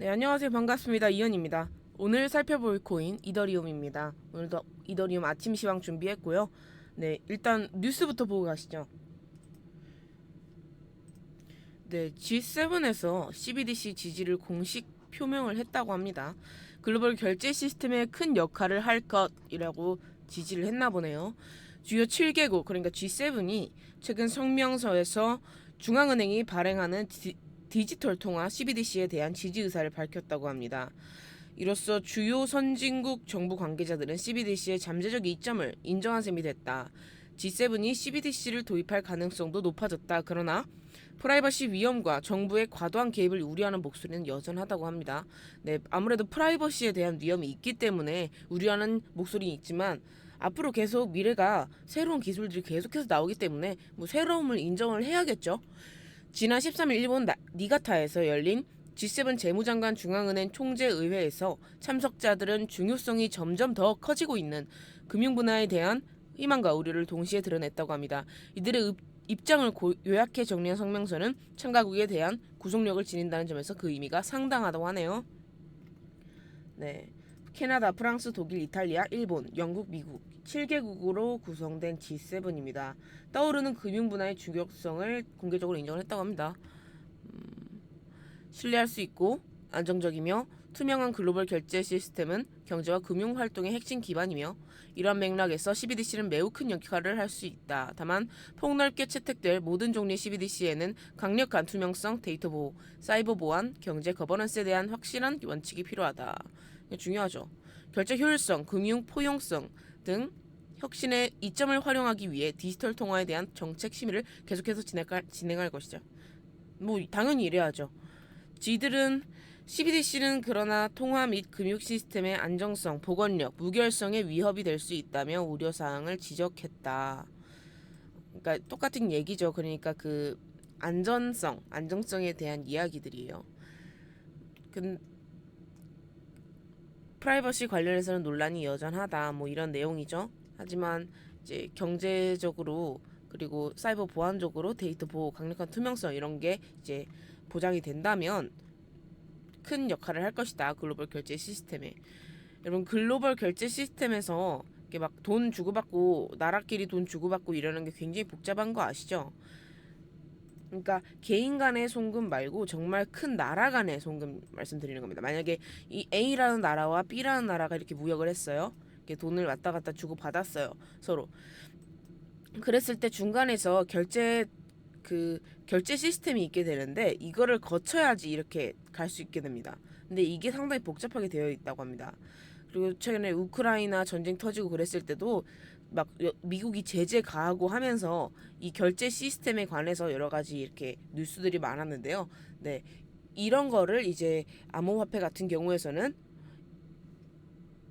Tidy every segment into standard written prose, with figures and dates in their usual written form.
네, 안녕하세요. 반갑습니다. 이현입니다. 오늘 살펴볼 코인 이더리움입니다. 오늘도 이더리움 아침 시황 준비했고요. 네, 일단 뉴스부터 보고 가시죠. 네, G7에서 CBDC 지지를 공식 표명을 했다고 합니다. 글로벌 결제 시스템에 큰 역할을 할 것이라고 지지를 했나 보네요. 주요 7개국, 그러니까 G7이 최근 성명서에서 중앙은행이 발행하는 디지털 통화 CBDC에 대한 지지 의사를 밝혔다고 합니다. 이로써 주요 선진국 정부 관계자들은 CBDC의 잠재적 이점을 인정한 셈이 됐다. G7이 CBDC를 도입할 가능성도 높아졌다. 그러나 프라이버시 위험과 정부의 과도한 개입을 우려하는 목소리는 여전하다고 합니다. 네, 아무래도 프라이버시에 대한 위험이 있기 때문에 우려하는 목소리는 있지만 앞으로 계속 미래가 새로운 기술들이 계속해서 나오기 때문에 새로움을 인정을 해야겠죠. 지난 13일 일본 니가타에서 열린 G7 재무장관 중앙은행 총재의회에서 참석자들은 중요성이 점점 더 커지고 있는 금융 분야에 대한 희망과 우려를 동시에 드러냈다고 합니다. 이들의 입장을 요약해 정리한 성명서는 참가국에 대한 구속력을 지닌다는 점에서 그 의미가 상당하다고 하네요. 네, 캐나다, 프랑스, 독일, 이탈리아, 일본, 영국, 미국 7개국으로 구성된 G7입니다. 떠오르는 금융 분야의 중요성을 공개적으로 인정을 했다고 합니다. 신뢰할 수 있고 안정적이며 투명한 글로벌 결제 시스템은 경제와 금융 활동의 핵심 기반이며 이러한 맥락에서 CBDC는 매우 큰 역할을 할 수 있다. 다만 폭넓게 채택될 모든 종류의 CBDC에는 강력한 투명성, 데이터 보호, 사이버 보안, 경제 거버넌스에 대한 확실한 원칙이 필요하다. 중요하죠. 결제 효율성, 금융 포용성 등 혁신의 이점을 활용하기 위해 디지털 통화에 대한 정책 심의를 계속해서 진행할 것이죠. 당연히 이래야죠. 지들은 CBDC는 그러나 통화 및 금융 시스템의 안정성, 복원력, 무결성에 위협이 될 수 있다며 우려사항을 지적했다. 그러니까 똑같은 얘기죠. 그러니까 그 안정성에 대한 이야기들이에요. 프라이버시 관련해서는 논란이 여전하다. 이런 내용이죠. 하지만 이제 경제적으로 그리고 사이버 보안적으로 데이터 보호, 강력한 투명성 이런 게 이제 보장이 된다면 큰 역할을 할 것이다. 글로벌 결제 시스템에. 여러분 글로벌 결제 시스템에서 이렇게 막 돈 주고받고 나라끼리 돈 주고받고 이러는 게 굉장히 복잡한 거 아시죠? 그러니까 개인 간의 송금 말고 정말 큰 나라 간의 송금 말씀드리는 겁니다. 만약에 이 A라는 나라와 B라는 나라가 이렇게 무역을 했어요. 이렇게 돈을 왔다 갔다 주고 받았어요. 서로. 그랬을 때 중간에서 결제 시스템이 있게 되는데 이거를 거쳐야지 이렇게 갈 수 있게 됩니다. 근데 이게 상당히 복잡하게 되어 있다고 합니다. 그리고 최근에 우크라이나 전쟁 터지고 그랬을 때도 막 미국이 제재 가하고 하면서 이 결제 시스템에 관해서 여러 가지 이렇게 뉴스들이 많았는데요. 네. 이런 거를 이제 암호화폐 같은 경우에서는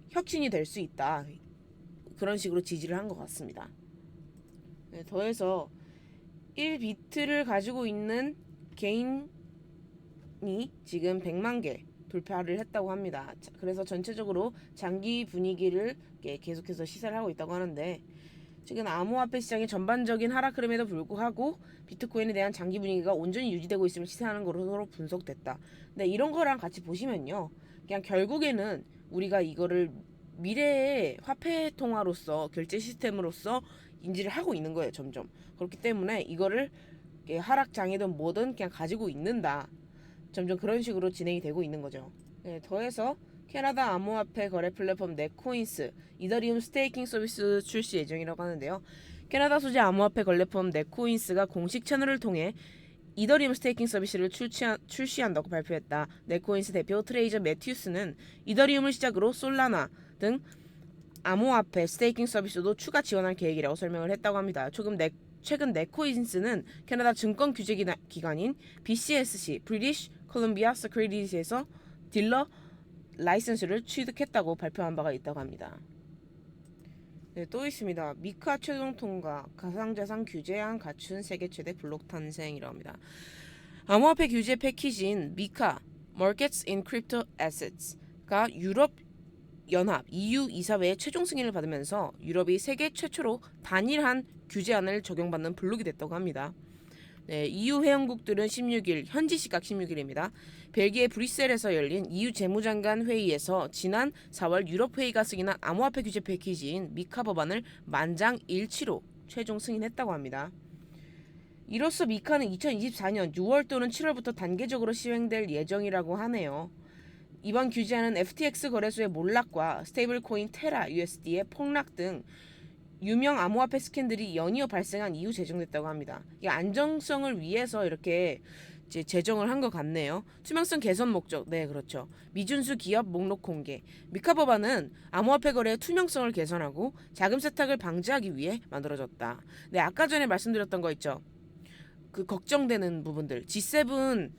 혁신이 될 수 있다. 그런 식으로 지지를 한 것 같습니다. 네, 더해서 1비트를 가지고 있는 개인이 지금 100만 개 돌파를 했다고 합니다. 그래서 전체적으로 장기 분위기를 계속해서 시사를 하고 있다고 하는데 지금 암호화폐 시장의 전반적인 하락 흐름에도 불구하고 비트코인에 대한 장기 분위기가 온전히 유지되고 있음을 시사하는 것으로 분석됐다. 근데 이런 거랑 같이 보시면요. 그냥 결국에는 우리가 이거를 미래의 화폐 통화로서 결제 시스템으로서 인지를 하고 있는 거예요. 점점. 그렇기 때문에 이거를 하락장이든 뭐든 그냥 가지고 있는다. 점점 그런 식으로 진행이 되고 있는 거죠. 네, 더해서 캐나다 암호화폐 거래 플랫폼 넷코인스 이더리움 스테이킹 서비스 출시 예정이라고 하는데요. 캐나다 소재 암호화폐 거래 플랫폼 넷코인스가 공식 채널을 통해 이더리움 스테이킹 서비스를 출시한다고 발표했다. 넷코인스 대표 트레이저 매튜스는 이더리움을 시작으로 솔라나 등 암호화폐 스테이킹 서비스도 추가 지원할 계획이라고 설명을 했다고 합니다. 최근 넷코인스는 캐나다 증권 규제 기관인 BCSC (British Columbia Securities에서 딜러 라이선스를 취득했다고 발표한 바가 있다고 합니다. 네, 또 있습니다. 미카 최종 통과, 가상자산 규제안 갖춘 세계 최대 블록 탄생이라고 합니다. 암호화폐 규제 패키지인 미카 (Markets in Crypto Assets)가 유럽 연합 EU 이사회의 최종 승인을 받으면서 유럽이 세계 최초로 단일한 규제안을 적용받는 블록이 됐다고 합니다. 네, EU 회원국들은 16일, 현지 시각 16일입니다. 벨기에 브뤼셀에서 열린 EU 재무장관 회의에서 지난 4월 유럽 회의가 승인한 암호화폐 규제 패키지인 미카 법안을 만장일치로 최종 승인했다고 합니다. 이로써 미카는 2024년 6월 또는 7월부터 단계적으로 시행될 예정이라고 하네요. 이번 규제안은 FTX 거래소의 몰락과 스테이블코인 테라 USD의 폭락 등 유명 암호화폐 스캔들이 연이어 발생한 이후 제정됐다고 합니다. 이 안정성을 위해서 이렇게 이제 제정을 한 것 같네요. 투명성 개선 목적, 네 그렇죠. 미준수 기업 목록 공개. 미카 법안은 암호화폐 거래의 투명성을 개선하고 자금 세탁을 방지하기 위해 만들어졌다. 네 아까 전에 말씀드렸던 거 있죠. 그 걱정되는 부분들, G7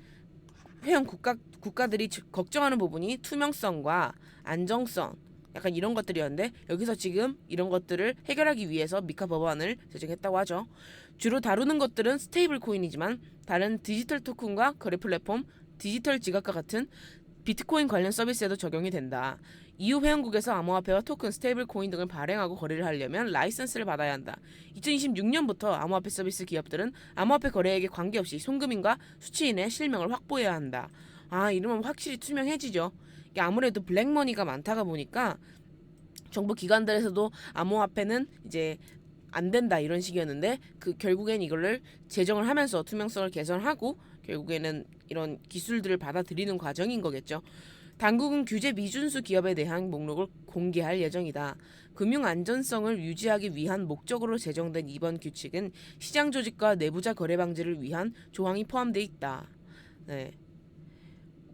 회원 국가들이 걱정하는 부분이 투명성과 안정성, 약간 이런 것들이었는데 여기서 지금 이런 것들을 해결하기 위해서 미카 법안을 제정했다고 하죠. 주로 다루는 것들은 스테이블 코인이지만 다른 디지털 토큰과 거래 플랫폼, 디지털 지갑과 같은 비트코인 관련 서비스에도 적용이 된다. EU 회원국에서 암호화폐와 토큰, 스테이블 코인 등을 발행하고 거래를 하려면 라이선스를 받아야 한다. 2026년부터 암호화폐 서비스 기업들은 암호화폐 거래액에 관계없이 송금인과 수취인의 실명을 확보해야 한다. 이러면 확실히 투명해지죠. 이게 아무래도 블랙머니가 많다가 보니까 정부 기관들에서도 암호화폐는 이제 안 된다 이런 식이었는데 결국엔 이거를 제정을 하면서 투명성을 개선하고 결국에는 이런 기술들을 받아들이는 과정인 거겠죠. 당국은 규제 미준수 기업에 대한 목록을 공개할 예정이다. 금융 안전성을 유지하기 위한 목적으로 제정된 이번 규칙은 시장 조직과 내부자 거래 방지를 위한 조항이 포함되어 있다. 네.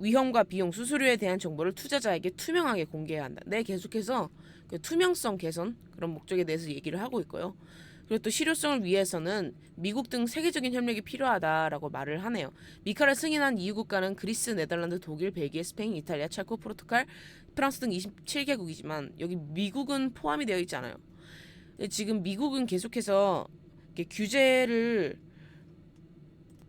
위험과 비용, 수수료에 대한 정보를 투자자에게 투명하게 공개해야 한다. 네, 계속해서 그 투명성 개선 그런 목적에 대해서 얘기를 하고 있고요. 그리고 또 실효성을 위해서는 미국 등 세계적인 협력이 필요하다라고 말을 하네요. 미카를 승인한 EU 국가는 그리스, 네덜란드, 독일, 벨기에, 스페인, 이탈리아, 체코, 포르투갈, 프랑스 등 27개국이지만 여기 미국은 포함이 되어 있지 않아요. 지금 미국은 계속해서 규제를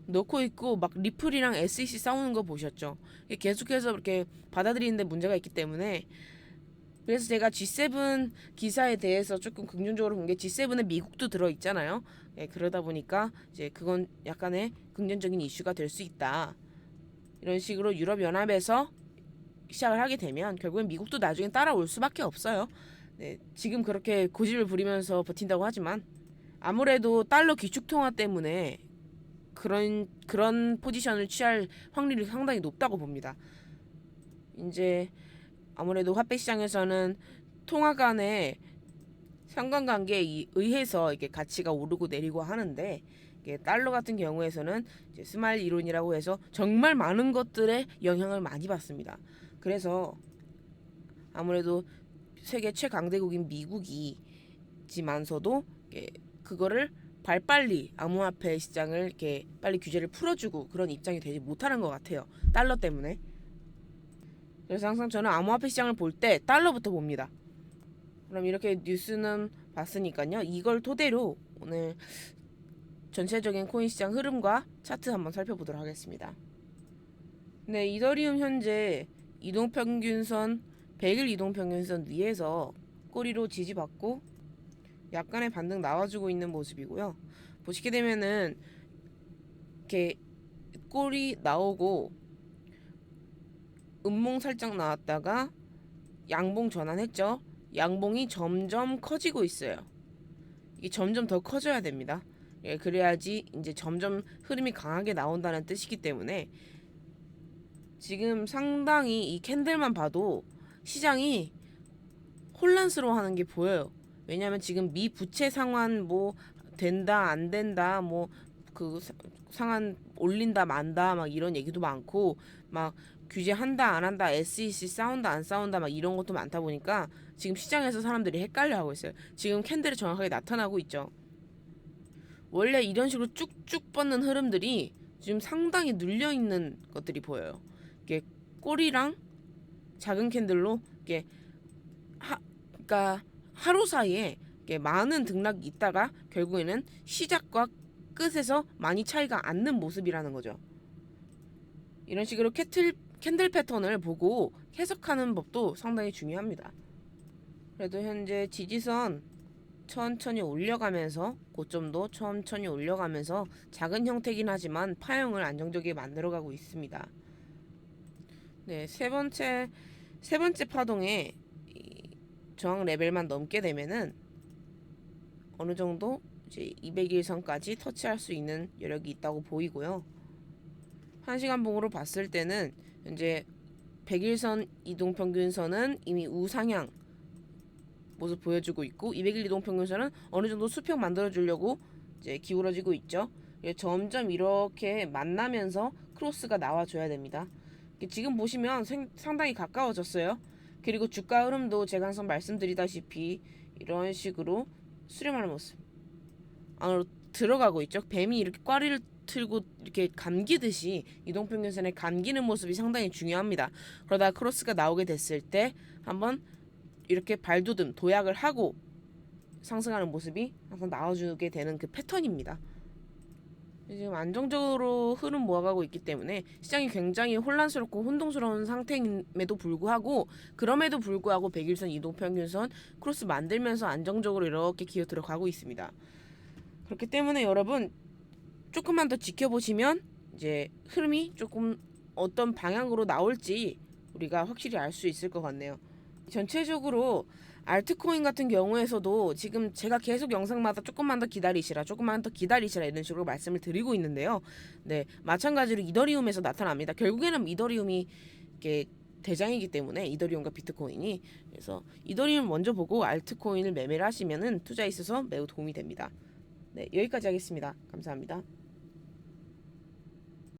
넣고 있고 막 리플이랑 SEC 싸우는 거 보셨죠? 계속해서 이렇게 받아들이는데 문제가 있기 때문에 그래서 제가 G7 기사에 대해서 조금 긍정적으로 본 게 G7에 미국도 들어 있잖아요. 그러다 보니까 이제 그건 약간의 긍정적인 이슈가 될 수 있다. 이런 식으로 유럽 연합에서 시작을 하게 되면 결국엔 미국도 나중에 따라올 수밖에 없어요. 네, 지금 그렇게 고집을 부리면서 버틴다고 하지만 아무래도 달러 기축 통화 때문에 그런 포지션을 취할 확률이 상당히 높다고 봅니다. 이제 아무래도 화폐 시장에서는 통화 간의 상관관계에 의해서 이게 가치가 오르고 내리고 하는데 이게 달러 같은 경우에서는 이제 스마일 이론이라고 해서 정말 많은 것들에 영향을 많이 받습니다. 그래서 아무래도 세계 최강대국인 미국이지만서도 그거를 발빨리 암호화폐 시장을 이렇게 빨리 규제를 풀어주고 그런 입장이 되지 못하는 것 같아요. 달러 때문에. 그래서 항상 저는 암호화폐 시장을 볼 때 달러부터 봅니다. 그럼 이렇게 뉴스는 봤으니까요. 이걸 토대로 오늘 전체적인 코인 시장 흐름과 차트 한번 살펴보도록 하겠습니다. 네, 이더리움 현재 이동평균선 100일 이동평균선 위에서 꼬리로 지지받고 약간의 반등 나와주고 있는 모습이고요. 보시게 되면은 이렇게 꼬리 나오고 음봉 살짝 나왔다가 양봉 전환했죠. 양봉이 점점 커지고 있어요. 이게 점점 더 커져야 됩니다. 그래야지 이제 점점 흐름이 강하게 나온다는 뜻이기 때문에 지금 상당히 이 캔들만 봐도 시장이 혼란스러워하는 게 보여요. 왜냐하면 지금 미 부채 상환 뭐 된다 안 된다 뭐 그 상환 올린다 만다 막 이런 얘기도 많고 막 규제한다 안 한다 SEC 싸운다 안 싸운다 막 이런 것도 많다 보니까 지금 시장에서 사람들이 헷갈려하고 있어요. 지금 캔들이 정확하게 나타나고 있죠. 원래 이런 식으로 쭉쭉 뻗는 흐름들이 지금 상당히 눌려 있는 것들이 보여요. 이게 꼬리랑 작은 캔들로 이게 그러니까 하루 사이에 많은 등락이 있다가 결국에는 시작과 끝에서 많이 차이가 안 는 모습이라는 거죠. 이런 식으로 캔들 패턴을 보고 해석하는 법도 상당히 중요합니다. 그래도 현재 지지선 천천히 올려가면서 고점도 천천히 올려가면서 작은 형태긴 하지만 파형을 안정적이게 만들어가고 있습니다. 네, 세 번째 파동에 이 저항 레벨만 넘게 되면은 어느 정도 이제 200일선까지 터치할 수 있는 여력이 있다고 보이고요. 1시간 봉으로 봤을 때는 현재 100일선 이동평균선은 이미 우상향 모습 보여주고 있고 200일 이동평균선은 어느 정도 수평 만들어주려고 이제 기울어지고 있죠. 점점 이렇게 만나면서 크로스가 나와줘야 됩니다. 지금 보시면 상당히 가까워졌어요. 그리고 주가 흐름도 제가 항상 말씀드리다시피 이런 식으로 수렴하는 모습 안으로 들어가고 있죠. 뱀이 이렇게 꽈리를 틀고 이렇게 감기듯이 이동평균선에 감기는 모습이 상당히 중요합니다. 그러다 크로스가 나오게 됐을 때 한번 이렇게 발돋움 도약을 하고 상승하는 모습이 항상 나와주게 되는 그 패턴입니다. 지금 안정적으로 흐름 모아가고 있기 때문에 시장이 굉장히 혼란스럽고 혼동스러운 상태임에도 불구하고 그럼에도 불구하고 100일선 이동평균선 크로스 만들면서 안정적으로 이렇게 기어 들어가고 있습니다. 그렇기 때문에 여러분 조금만 더 지켜보시면 이제 흐름이 조금 어떤 방향으로 나올지 우리가 확실히 알 수 있을 것 같네요. 전체적으로 알트코인 같은 경우에서도 지금 제가 계속 영상마다 조금만 더 기다리시라 이런 식으로 말씀을 드리고 있는데요. 네, 마찬가지로 이더리움에서 나타납니다. 결국에는 이더리움이 이렇게 대장이기 때문에 이더리움과 비트코인이 그래서 이더리움 먼저 보고 알트코인을 매매를 하시면은 투자에 있어서 매우 도움이 됩니다. 네, 여기까지 하겠습니다. 감사합니다.